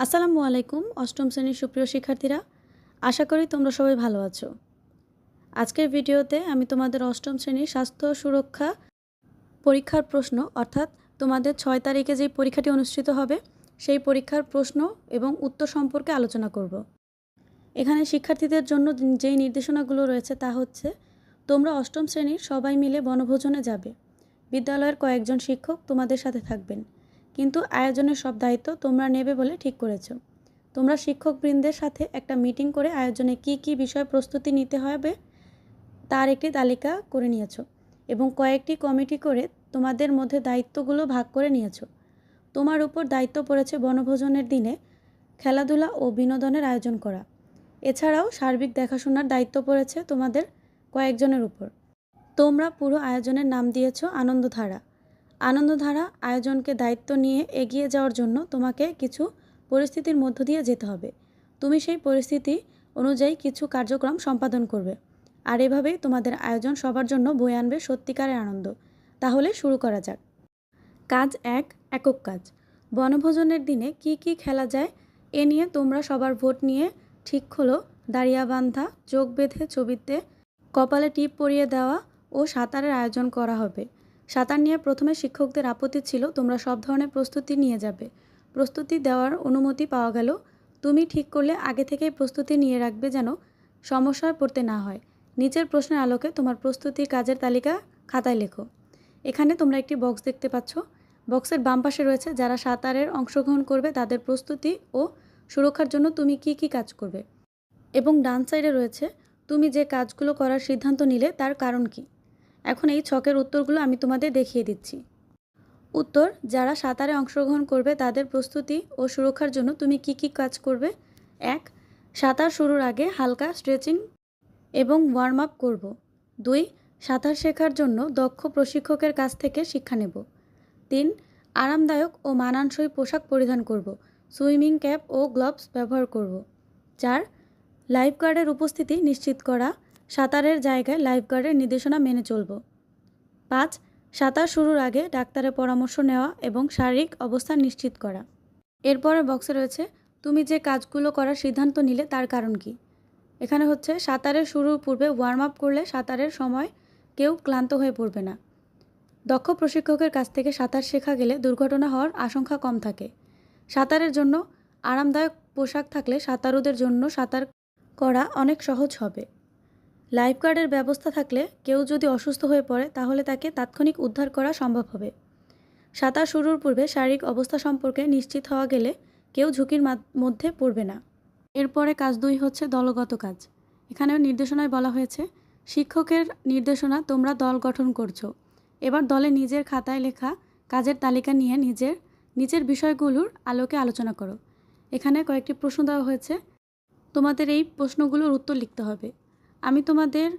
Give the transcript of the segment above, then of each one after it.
আসসালামু আলাইকুম অষ্টম শ্রেণীর সুপ্রিয় শিক্ষার্থীরা, আশা করি তোমরা সবাই ভালো আছো। আজকের ভিডিওতে আমি তোমাদের অষ্টম শ্রেণীর স্বাস্থ্য সুরক্ষা পরীক্ষার প্রশ্ন অর্থাৎ তোমাদের 6 তারিখে যেই পরীক্ষাটি অনুষ্ঠিত হবে সেই পরীক্ষার প্রশ্ন এবং উত্তর সম্পর্কে আলোচনা করব। এখানে শিক্ষার্থীদের জন্য যেই নির্দেশনাগুলো রয়েছে তা হচ্ছে, তোমরা অষ্টম শ্রেণীর সবাই মিলে বনভোজনে যাবে। বিদ্যালয়ের কয়েকজন শিক্ষক তোমাদের সাথে থাকবেন, কিন্তু আয়োজনের সব দায়িত্ব তোমরা নেবে বলে ঠিক করেছো। তোমরা শিক্ষকবৃন্দের সাথে একটা মিটিং করে আয়োজনে কি কি বিষয় প্রস্তুতি নিতে হবে তার একটি তালিকা করে নিয়েছো এবং কয়েকটি কমিটি করে তোমাদের মধ্যে দায়িত্বগুলো ভাগ করে নিয়েছো। তোমার উপর দায়িত্ব পড়েছে বনভোজনের দিনে খেলাধুলা ও বিনোদনের আয়োজন করা। এছাড়াও সার্বিক দেখাশোনার দায়িত্ব পড়েছে তোমাদের কয়েকজনের উপর। তোমরা পুরো আয়োজনের নাম দিয়েছো আনন্দধারা। আনন্দধারা আয়োজনকে দায়িত্ব নিয়ে এগিয়ে যাওয়ার জন্য তোমাকে কিছু পরিস্থিতির মধ্য দিয়ে যেতে হবে। তুমি সেই পরিস্থিতি অনুযায়ী কিছু কার্যক্রম সম্পাদন করবে, আর এভাবেই তোমাদের আয়োজন সবার জন্য বয়ে আনবে সত্যিকারের আনন্দ। তাহলে শুরু করা যাক। কাজ 1, একক কাজ। বনভোজনের দিনে কি কি খেলা যায় এ নিয়ে তোমরা সবার ভোট নিয়ে ঠিক হলো দাঁড়িয়া বান্ধা, চোখ বেঁধে ছবিতে কপালে টিপ পরিয়ে দেওয়া ও সাঁতারের আয়োজন করা হবে। সাঁতার নিয়ে প্রথমে শিক্ষকদের আপত্তি ছিল তোমরা সব ধরনের প্রস্তুতি নিয়ে যাবে। প্রস্তুতি দেওয়ার অনুমতি পাওয়া গেল। তুমি ঠিক করলে আগে থেকেই প্রস্তুতি নিয়ে রাখবে যেন সমস্যায় পড়তে না হয়। নিচের প্রশ্নের আলোকে তোমার প্রস্তুতির কাজের তালিকা খাতায় লেখো। এখানে তোমরা একটি বক্স দেখতে পাচ্ছ। বক্সের বাম পাশে রয়েছে যারা সাঁতারের অংশগ্রহণ করবে তাদের প্রস্তুতি ও সুরক্ষার জন্য তুমি কি কি কাজ করবে, এবং ডান সাইডে রয়েছে তুমি যে কাজগুলো করার সিদ্ধান্ত নিলে তার কারণ কি। এখন এই ছকের উত্তরগুলো আমি তোমাদের দেখিয়ে দিচ্ছি। উত্তর: যারা সাঁতারে অংশগ্রহণ করবে তাদের প্রস্তুতি ও সুরক্ষার জন্য তুমি কি কি কাজ করবে। 1. সাঁতার শুরুর আগে হালকা স্ট্রেচিং এবং ওয়ার্ম আপ করব। 2. সাঁতার শেখার জন্য দক্ষ প্রশিক্ষকের কাছ থেকে শিক্ষা নেব। 3. আরামদায়ক ও মানানসই পোশাক পরিধান করব। সুইমিং ক্যাপ ও গ্লাভস ব্যবহার করব। 4. লাইফগার্ডের উপস্থিতি নিশ্চিত করা। সাঁতারের জায়গায় লাইফগার্ডের নির্দেশনা মেনে চলব। 5. সাঁতার শুরুর আগে ডাক্তারের পরামর্শ নেওয়া এবং শারীরিক অবস্থা নিশ্চিত করা। এরপরে বক্সে রয়েছে তুমি যে কাজগুলো করার সিদ্ধান্ত নিলে তার কারণ কি। এখানে হচ্ছে সাঁতারের শুরুর পূর্বে ওয়ার্ম আপ করলে সাঁতারের সময় কেউ ক্লান্ত হয়ে পড়বে না। দক্ষ প্রশিক্ষকের কাছ থেকে সাঁতার শেখা গেলে দুর্ঘটনা হওয়ার আশঙ্কা কম থাকে। সাঁতারের জন্য আরামদায়ক পোশাক থাকলে সাঁতারুদের জন্য সাঁতার করা অনেক সহজ হবে। লাইফগার্ডের ব্যবস্থা থাকলে কেউ যদি অসুস্থ হয়ে পড়ে তাহলে তাকে তাৎক্ষণিক উদ্ধার করা সম্ভব হবে। সাঁতার শুরুর পূর্বে শারীরিক অবস্থা সম্পর্কে নিশ্চিত হওয়া গেলে কেউ ঝুঁকির মধ্যে পড়বে না। এরপরে কাজ 2 হচ্ছে দলগত কাজ। এখানেও নির্দেশনায় বলা হয়েছে শিক্ষকের নির্দেশনা তোমরা দল গঠন করছো। এবার দলে নিজের খাতায় লেখা কাজের তালিকা নিয়ে নিচের বিষয়গুলোর আলোকে আলোচনা করো। এখানে কয়েকটি প্রশ্ন দেওয়া হয়েছে, তোমাদের এই প্রশ্নগুলোর উত্তর লিখতে হবে। আমি তোমাদের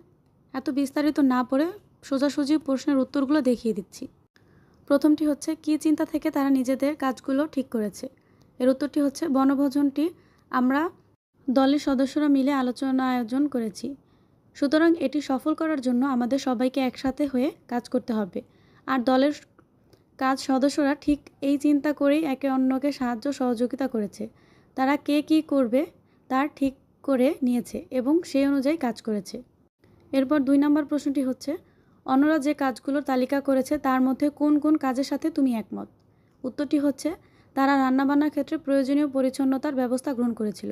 এত বিস্তারিত না পড়ে সোজাসুজি প্রশ্নের উত্তরগুলো দেখিয়ে দিচ্ছি। প্রথমটি হচ্ছে কী চিন্তা থেকে তারা নিজেদের কাজগুলো ঠিক করেছে। এর উত্তরটি হচ্ছে বনভোজনটি আমরা দলের সদস্যরা মিলে আলোচনা আয়োজন করেছি, সুতরাং এটি সফল করার জন্য আমাদের সবাইকে একসাথে হয়ে কাজ করতে হবে। আর দলের কাজ সদস্যরা ঠিক এই চিন্তা করেই একে অন্যকে সাহায্য সহযোগিতা করেছে। তারা কে কী করবে তার ঠিক করে নিয়েছে এবং সেই অনুযায়ী কাজ করেছে। এরপর 2 নম্বর প্রশ্নটি হচ্ছে অন্যরা যে কাজগুলোর তালিকা করেছে তার মধ্যে কোন কোন কাজের সাথে তুমি একমত। উত্তরটি হচ্ছে তারা রান্নাবান্নার ক্ষেত্রে প্রয়োজনীয় পরিচ্ছন্নতার ব্যবস্থা গ্রহণ করেছিল,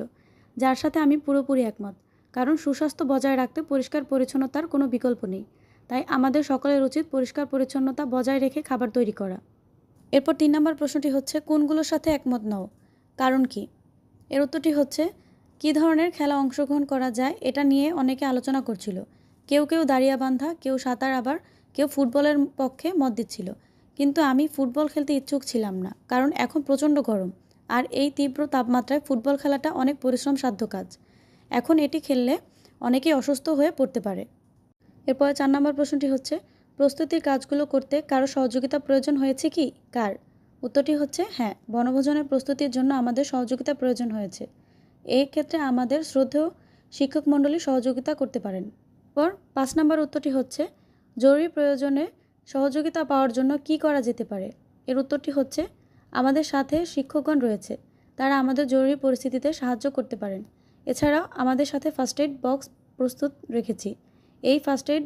যার সাথে আমি পুরোপুরি একমত। কারণ সুস্বাস্থ্য বজায় রাখতে পরিষ্কার পরিচ্ছন্নতার কোনো বিকল্প নেই। তাই আমাদের সকলের উচিত পরিষ্কার পরিচ্ছন্নতা বজায় রেখে খাবার তৈরি করা। এরপর 3 নম্বর প্রশ্নটি হচ্ছে কোনগুলোর সাথে একমত নও, কারণ কি। এর উত্তরটি হচ্ছে কী ধরনের খেলা অংশগ্রহণ করা যায় এটা নিয়ে অনেকে আলোচনা করছিল। কেউ কেউ দাঁড়িয়া বান্ধা, কেউ সাঁতার, আবার কেউ ফুটবলের পক্ষে মত দিচ্ছিল। কিন্তু আমি ফুটবল খেলতে ইচ্ছুক ছিলাম না, কারণ এখন প্রচণ্ড গরম আর এই তীব্র তাপমাত্রায় ফুটবল খেলাটা অনেক পরিশ্রম সাধ্য কাজ। এখন এটি খেললে অনেকেই অসুস্থ হয়ে পড়তে পারে। এরপরে 4 নম্বর প্রশ্নটি হচ্ছে প্রস্তুতির কাজগুলো করতে কারো সহযোগিতা প্রয়োজন হয়েছে কি, কার। উত্তরটি হচ্ছে হ্যাঁ, বনভোজনের প্রস্তুতির জন্য আমাদের সহযোগিতা প্রয়োজন হয়েছে। এই ক্ষেত্রে আমাদের শ্রদ্ধেয় শিক্ষক মণ্ডলী সহযোগিতা করতে পারেন। পর 5 নম্বর উত্তরটি হচ্ছে জরুরি প্রয়োজনে সহযোগিতা পাওয়ার জন্য কি করা যেতে পারে। এর উত্তরটি হচ্ছে আমাদের সাথে শিক্ষকগণ রয়েছে, তারা আমাদের জরুরি পরিস্থিতিতে সাহায্য করতে পারেন। এছাড়াও আমাদের সাথে ফার্স্ট এইড বক্স প্রস্তুত রেখেছি। এই ফার্স্ট এইড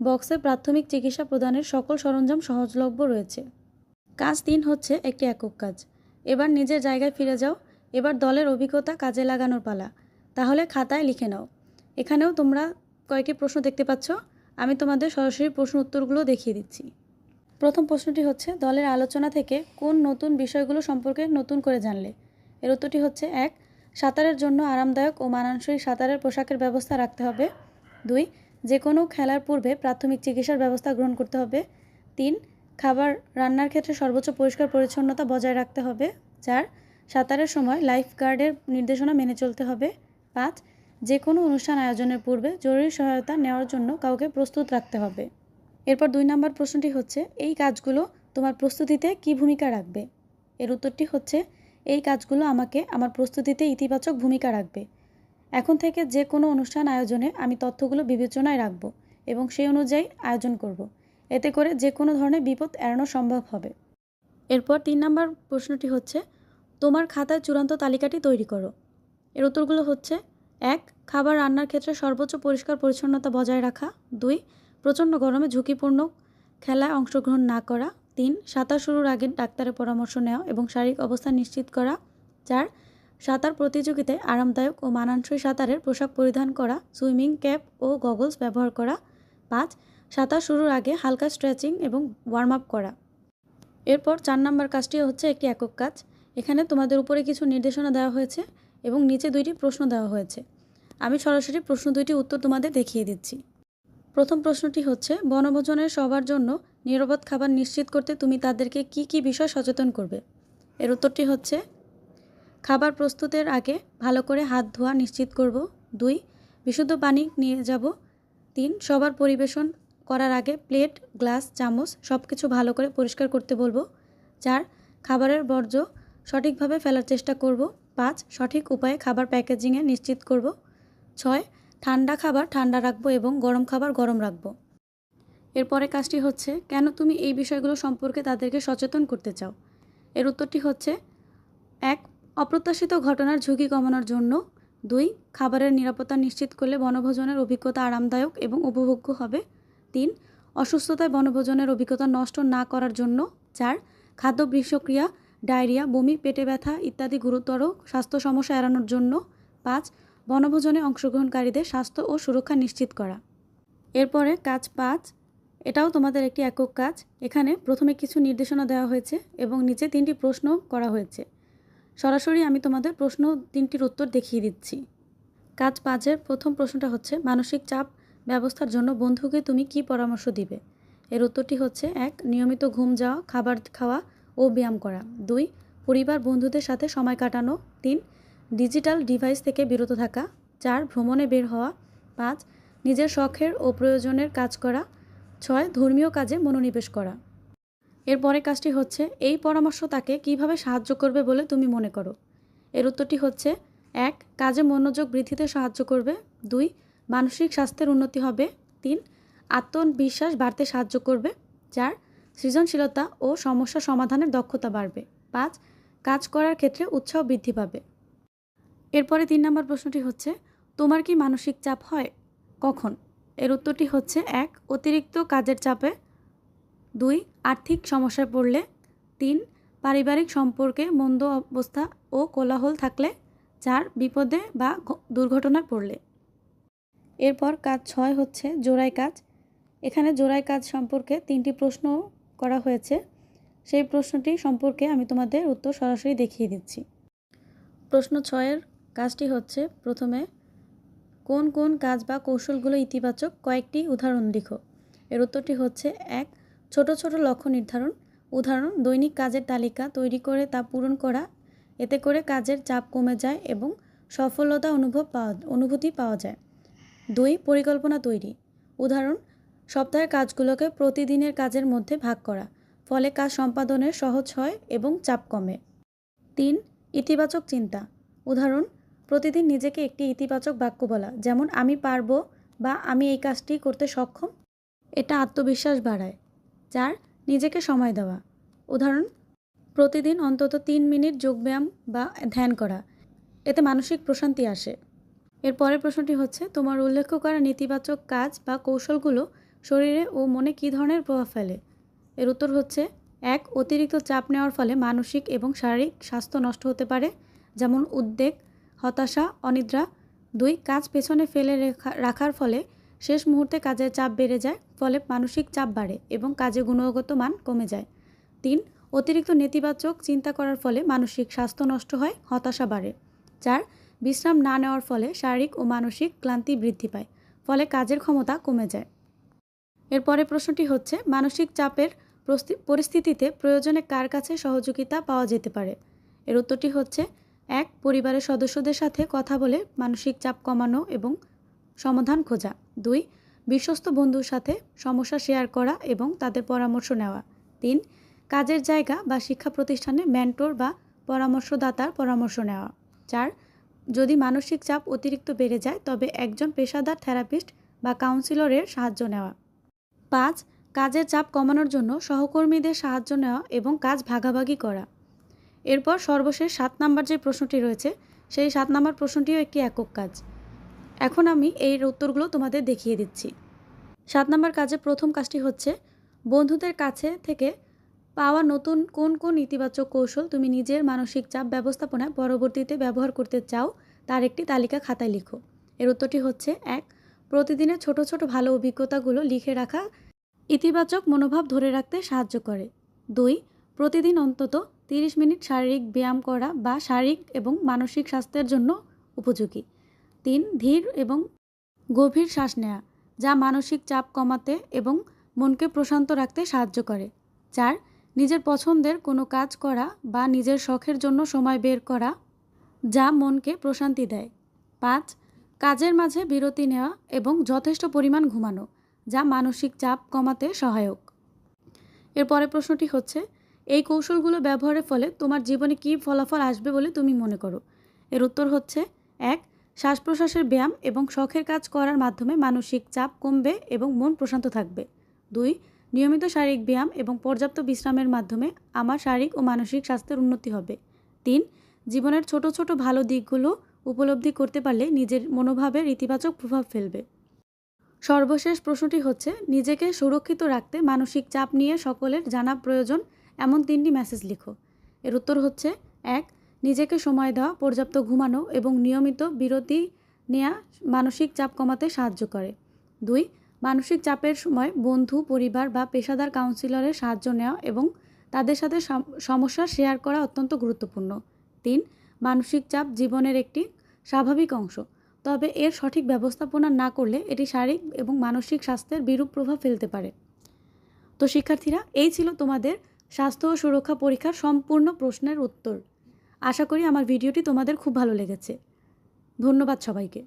বক্সে প্রাথমিক চিকিৎসা প্রদানের সকল সরঞ্জাম সহজলভ্য রয়েছে। কাজ 3 হচ্ছে একটি একক কাজ। এবার নিজের জায়গায় ফিরে যাও। এবার দলের অভিজ্ঞতা কাজে লাগানোর পালা। তাহলে খাতায় লিখে নাও। এখানেও তোমরা কয়েকটি প্রশ্ন দেখতে পাচ্ছ। আমি তোমাদের সরাসরি প্রশ্ন উত্তরগুলো দেখিয়ে দিচ্ছি। প্রথম প্রশ্নটি হচ্ছে, দলের আলোচনা থেকে কোন নতুন বিষয়গুলো সম্পর্কে নতুন করে জানলে? এর উত্তরটি হচ্ছে 1. সাঁতারের জন্য আরামদায়ক ও মানানসই সাঁতারের পোশাকের ব্যবস্থা রাখতে হবে। 2. যে কোনো খেলার পূর্বে প্রাথমিক চিকিৎসার ব্যবস্থা গ্রহণ করতে হবে। 3. খাবার রান্নার ক্ষেত্রে সর্বোচ্চ পরিষ্কার পরিচ্ছন্নতা বজায় রাখতে হবে। 4. সাঁতারের সময় লাইফ গার্ডের নির্দেশনা মেনে চলতে হবে। 5. যে কোনো অনুষ্ঠান আয়োজনের পূর্বে জরুরি সহায়তা নেওয়ার জন্য কাউকে প্রস্তুত রাখতে হবে। এরপর 2 নম্বর প্রশ্নটি হচ্ছে, এই কাজগুলো তোমার প্রস্তুতিতে কী ভূমিকা রাখবে? এর উত্তরটি হচ্ছে, এই কাজগুলো আমাকে আমার প্রস্তুতিতে ইতিবাচক ভূমিকা রাখবে। এখন থেকে যে কোনো অনুষ্ঠান আয়োজনে আমি তথ্যগুলো বিবেচনায় রাখব এবং সেই অনুযায়ী আয়োজন করব। এতে করে যে কোনো ধরনের বিপদ এড়ানো সম্ভব হবে। এরপর 3 নম্বর প্রশ্নটি হচ্ছে, তোমার খাতায় চূড়ান্ত তালিকাটি তৈরি করো। এর উত্তরগুলো হচ্ছে, 1. খাবার রান্নার ক্ষেত্রে সর্বোচ্চ পরিষ্কার পরিচ্ছন্নতা বজায় রাখা। 2. প্রচণ্ড গরমে ঝুঁকিপূর্ণ খেলায় অংশগ্রহণ না করা। 3. সাঁতার শুরুর আগে ডাক্তারের পরামর্শ নেওয়া এবং শারীরিক অবস্থা নিশ্চিত করা। 4. সাঁতার প্রতিযোগিতায় আরামদায়ক ও মানানসই সাঁতারের পোশাক পরিধান করা, সুইমিং ক্যাপ ও গগলস ব্যবহার করা। 5. সাঁতার শুরুর আগে হালকা স্ট্রেচিং এবং ওয়ার্ম আপ করা। এরপর 4 নম্বর কাজটি হচ্ছে একটি একক কাজ। এখানে তোমাদের উপরে কিছু নির্দেশনা দেওয়া হয়েছে এবং নিচে 2টি প্রশ্ন দেওয়া হয়েছে। আমি সরাসরি প্রশ্ন 2টির উত্তর তোমাদের দেখিয়ে দিচ্ছি। প্রথম প্রশ্নটি হচ্ছে, বনভোজনের সবার জন্য নিরাপদ খাবার নিশ্চিত করতে তুমি তাদেরকে কি কি বিষয় সচেতন করবে? এর উত্তরটি হচ্ছে, খাবার প্রস্তুতের আগে ভালো করে হাত ধোয়া নিশ্চিত করব। 2. বিশুদ্ধ পানি নিয়ে যাব। 3. সবার পরিবেশন করার আগে প্লেট, গ্লাস, চামচ সব কিছু ভালো করে পরিষ্কার করতে বলবো। 4. খাবারের বর্জ্য সঠিকভাবে ফেলার চেষ্টা করব। 5. সঠিক উপায়ে খাবার প্যাকেজিংয়ে নিশ্চিত করব। 6. ঠান্ডা খাবার ঠান্ডা রাখবো এবং গরম খাবার গরম রাখবো। এরপরে কাজটি হচ্ছে, কেন তুমি এই বিষয়গুলো সম্পর্কে তাদেরকে সচেতন করতে চাও? এর উত্তরটি হচ্ছে, 1. অপ্রত্যাশিত ঘটনার ঝুঁকি কমানোর জন্য। 2. খাবারের নিরাপত্তা নিশ্চিত করলে বনভোজনের অভিজ্ঞতা আরামদায়ক এবং উপভোগ্য হবে। 3. অসুস্থতায় বনভোজনের অভিজ্ঞতা নষ্ট না করার জন্য। 4. খাদ্য বিষক্রিয়া, ডায়রিয়া, বমি, পেটে ব্যথা ইত্যাদি গুরুতর স্বাস্থ্য সমস্যা এড়ানোর জন্য। 5. বনভোজনে অংশগ্রহণকারীদের স্বাস্থ্য ও সুরক্ষা নিশ্চিত করা। এরপরে কাজ 5, এটাও তোমাদের একটি একক কাজ। এখানে প্রথমে কিছু নির্দেশনা দেওয়া হয়েছে এবং নিচে 3টি প্রশ্ন করা হয়েছে। সরাসরি আমি তোমাদের প্রশ্ন 3টির উত্তর দেখিয়ে দিচ্ছি। কাজ 5-এর প্রথম প্রশ্নটা হচ্ছে, মানসিক চাপ ব্যবস্থার জন্য বন্ধুকে তুমি কি পরামর্শ দিবে? এর উত্তরটি হচ্ছে, 1. নিয়মিত ঘুম যাওয়া, খাবার খাওয়া ও ব্যায়াম করা। 2. পরিবার বন্ধুদের সাথে সময় কাটানো। 3. ডিজিটাল ডিভাইস থেকে বিরত থাকা। 4. ভ্রমণে বের হওয়া। 5. নিজের শখের ও প্রয়োজনের কাজ করা। 6. ধর্মীয় কাজে মনোনিবেশ করা। এরপরে কাজটি হচ্ছে, এই পরামর্শ তাকে কিভাবে সাহায্য করবে বলে তুমি মনে করো? এর উত্তরটি হচ্ছে, 1. কাজে মনোযোগ বৃদ্ধিতে সাহায্য করবে। 2. মানসিক স্বাস্থ্যের উন্নতি হবে। 3. আত্মবিশ্বাস বাড়তে সাহায্য করবে। 4. সৃজনশীলতা ও সমস্যা সমাধানের দক্ষতা বাড়বে। 5. কাজ করার ক্ষেত্রে উৎসাহ বৃদ্ধি পাবে। এরপরে 3 নম্বর প্রশ্নটি হচ্ছে, তোমার কি মানসিক চাপ হয়? কখন? এর উত্তরটি হচ্ছে, 1. অতিরিক্ত কাজের চাপে। 2. আর্থিক সমস্যায় পড়লে। 3. পারিবারিক সম্পর্কে মন্দ অবস্থা ও কোলাহল থাকলে। 4. বিপদে বা দুর্ঘটনায় পড়লে। এরপর কাজ 6 হচ্ছে জোড়াই কাজ। এখানে জোড়াই কাজ সম্পর্কে 3টি প্রশ্ন করা হয়েছে। সেই প্রশ্নটি সম্পর্কে আমি তোমাদের উত্তর সরাসরি দেখিয়ে দিচ্ছি। প্রশ্ন 6-এর কাজটি হচ্ছে, প্রথমে কোন কোন কাজ বা কৌশলগুলো ইতিবাচক কয়েকটি উদাহরণ লিখো। এর উত্তরটি হচ্ছে, 1. ছোট ছোট লক্ষ্য নির্ধারণ। উদাহরণ, দৈনিক কাজের তালিকা তৈরি করে তা পূরণ করা। এতে করে কাজের চাপ কমে যায় এবং সফলতা অনুভূতি পাওয়া যায়। 2. পরিকল্পনা তৈরি। উদাহরণ, সপ্তাহের কাজগুলোকে প্রতিদিনের কাজের মধ্যে ভাগ করা। ফলে কাজ সম্পাদনের সহজ হয় এবং চাপ কমে। 3. ইতিবাচক চিন্তা। উদাহরণ, প্রতিদিন নিজেকে একটি ইতিবাচক বাক্য বলা, যেমন আমি পারবো বা আমি এই কাজটি করতে সক্ষম। এটা আত্মবিশ্বাস বাড়ায়। 4. নিজেকে সময় দেওয়া। উদাহরণ, প্রতিদিন অন্তত 3 মিনিট যোগব্যায়াম বা ধ্যান করা, এতে মানসিক প্রশান্তি আসে। এর পরের প্রশ্নটি হচ্ছে, তোমার উল্লেখ করা নেতিবাচক কাজ বা কৌশলগুলো শরীরে ও মনে কী ধরনের প্রভাব ফেলে? এর উত্তর হচ্ছে 1. অতিরিক্ত চাপ নেওয়ার ফলে মানসিক এবং শারীরিক স্বাস্থ্য নষ্ট হতে পারে, যেমন উদ্বেগ, হতাশা, অনিদ্রা। 2. কাজ পেছনে ফেলে রাখার ফলে শেষ মুহূর্তে কাজের চাপ বেড়ে যায়, ফলে মানসিক চাপ বাড়ে এবং কাজের গুণগত মান কমে যায়। 3. অতিরিক্ত নেতিবাচক চিন্তা করার ফলে মানসিক স্বাস্থ্য নষ্ট হয়, হতাশা বাড়ে। 4. বিশ্রাম না নেওয়ার ফলে শারীরিক ও মানসিক ক্লান্তি বৃদ্ধি পায়, ফলে কাজের ক্ষমতা কমে যায়। এরপরে প্রশ্নটি হচ্ছে, মানসিক চাপের পরিস্থিতিতে প্রয়োজনে কার কাছে সহযোগিতা পাওয়া যেতে পারে? এর উত্তরটি হচ্ছে 1. পরিবারের সদস্যদের সাথে কথা বলে মানসিক চাপ কমানো এবং সমাধান খোঁজা। 2. বিশ্বস্ত বন্ধুর সাথে সমস্যা শেয়ার করা এবং তাদের পরামর্শ নেওয়া। 3. কাজের জায়গা বা শিক্ষা প্রতিষ্ঠানে মেন্টর বা পরামর্শদাতার পরামর্শ নেওয়া। 4. যদি মানসিক চাপ অতিরিক্ত বেড়ে যায় তবে একজন পেশাদার থেরাপিস্ট বা কাউন্সিলরের সাহায্য নেওয়া। 5. কাজের চাপ কমানোর জন্য সহকর্মীদের সাহায্য নেওয়া এবং কাজ ভাগাভাগি করা। এরপর সর্বশেষ 7 নম্বর যে প্রশ্নটি রয়েছে, সেই 7 নম্বর প্রশ্নটিও একটি একক কাজ। এখন আমি এর উত্তরগুলো তোমাদের দেখিয়ে দিচ্ছি। 7 নম্বর কাজের প্রথম কাজটি হচ্ছে, বন্ধুদের কাছে থেকে পাওয়া নতুন কোন কোন ইতিবাচক কৌশল তুমি নিজের মানসিক চাপ ব্যবস্থাপনায় পরবর্তীতে ব্যবহার করতে চাও তার একটি তালিকা খাতায় লিখো। এর উত্তরটি হচ্ছে 1. প্রতিদিনের ছোট ছোট ভালো অভিজ্ঞতাগুলো লিখে রাখা ইতিবাচক মনোভাব ধরে রাখতে সাহায্য করে। 2. প্রতিদিন অন্তত 30 মিনিট শারীরিক ব্যায়াম করা বা শারীরিক এবং মানসিক স্বাস্থ্যের জন্য উপযোগী। 3. ধীর এবং গভীর শ্বাস নেওয়া, যা মানসিক চাপ কমাতে এবং মনকে প্রশান্ত রাখতে সাহায্য করে। 4. নিজের পছন্দের কোনো কাজ করা বা নিজের শখের জন্য সময় বের করা, যা মনকে প্রশান্তি দেয়। 5. কাজের মাঝে বিরতি নেওয়া এবং যথেষ্ট পরিমাণ ঘুমানো, যা মানসিক চাপ কমাতে সহায়ক। এরপরের প্রশ্নটি হচ্ছে, এই কৌশলগুলো ব্যবহারের ফলে তোমার জীবনে কী ফলাফল আসবে বলে তুমি মনে করো? এর উত্তর হচ্ছে 1. শ্বাস প্রশ্বাসের ব্যায়াম এবং শখের কাজ করার মাধ্যমে মানসিক চাপ কমবে এবং মন প্রশান্ত থাকবে। 2. নিয়মিত শারীরিক ব্যায়াম এবং পর্যাপ্ত বিশ্রামের মাধ্যমে আমার শারীরিক ও মানসিক স্বাস্থ্যের উন্নতি হবে। 3. জীবনের ছোট ছোট ভালো দিকগুলো উপলব্ধি করতে পারলে নিজের মনোভাবের ইতিবাচক প্রভাব ফেলবে। সর্বশেষ প্রশ্নটি হচ্ছে, নিজেকে সুরক্ষিত রাখতে মানসিক চাপ নিয়ে সকলের জানা প্রয়োজন এমন 3টি মেসেজ লিখো। এর উত্তর হচ্ছে 1. নিজেকে সময় দেওয়া, পর্যাপ্ত ঘুমানো এবং নিয়মিত বিরতি নেওয়া মানসিক চাপ কমাতে সাহায্য করে। 2. মানসিক চাপের সময় বন্ধু, পরিবার বা পেশাদার কাউন্সিলরের সাহায্য নেওয়া এবং তাদের সাথে সমস্যা শেয়ার করা অত্যন্ত গুরুত্বপূর্ণ। 3. মানসিক চাপ জীবনের একটি স্বাভাবিক অংশ, তবে এর সঠিক ব্যবস্থাপনা না করলে এটি শারীরিক এবং মানসিক স্বাস্থ্যের বিরূপ প্রভাব ফেলতে পারে। তো শিক্ষার্থীরা, এই ছিল তোমাদের স্বাস্থ্য ও সুরক্ষা পরীক্ষার সম্পূর্ণ প্রশ্নের উত্তর। আশা করি আমার ভিডিওটি তোমাদের খুব ভালো লেগেছে। ধন্যবাদ সবাইকে।